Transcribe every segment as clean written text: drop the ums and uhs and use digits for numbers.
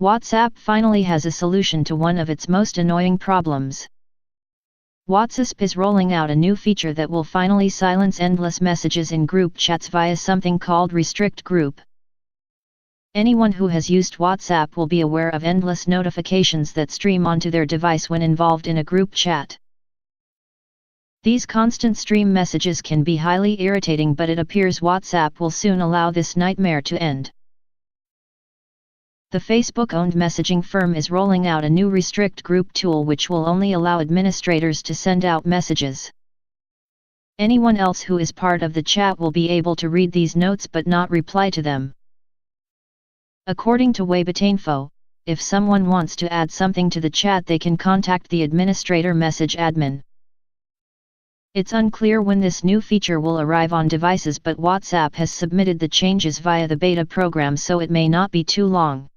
WhatsApp finally has a solution to one of its most annoying problems. WhatsApp is rolling out a new feature that will finally silence endless messages in group chats via something called Restrict Group. Anyone who has used WhatsApp will be aware of endless notifications that stream onto their device when involved in a group chat. These constant stream messages can be highly irritating, but it appears WhatsApp will soon allow this nightmare to end. The Facebook-owned messaging firm is rolling out a new Restrict Group tool which will only allow administrators to send out messages. Anyone else who is part of the chat will be able to read these notes but not reply to them. According to Weibotinfo, if someone wants to add something to the chat, they can contact the administrator message admin. It's unclear when this new feature will arrive on devices, but WhatsApp has submitted the changes via the beta program, so it may not be too long.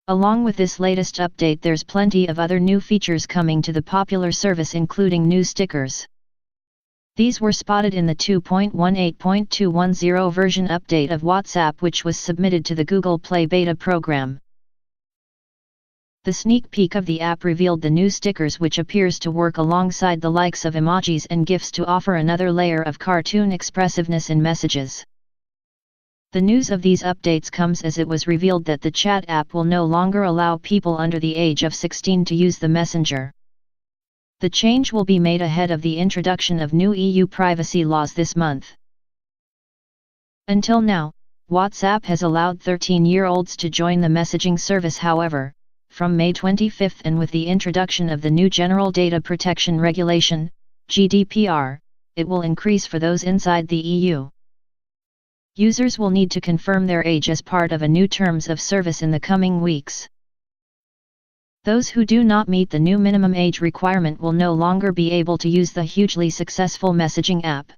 Along with this latest update, there's plenty of other new features coming to the popular service, including new stickers. These were spotted in the 2.18.210 version update of WhatsApp, which was submitted to the Google Play beta program. The sneak peek of the app revealed the new stickers, which appears to work alongside the likes of emojis and GIFs to offer another layer of cartoon expressiveness in messages. The news of these updates comes as it was revealed that the chat app will no longer allow people under the age of 16 to use the messenger. The change will be made ahead of the introduction of new EU privacy laws this month. Until now, WhatsApp has allowed 13-year-olds to join the messaging service. However, from May 25 and with the introduction of the new General Data Protection Regulation, GDPR, it will increase for those inside the EU. Users will need to confirm their age as part of a new terms of service in the coming weeks. Those who do not meet the new minimum age requirement will no longer be able to use the hugely successful messaging app.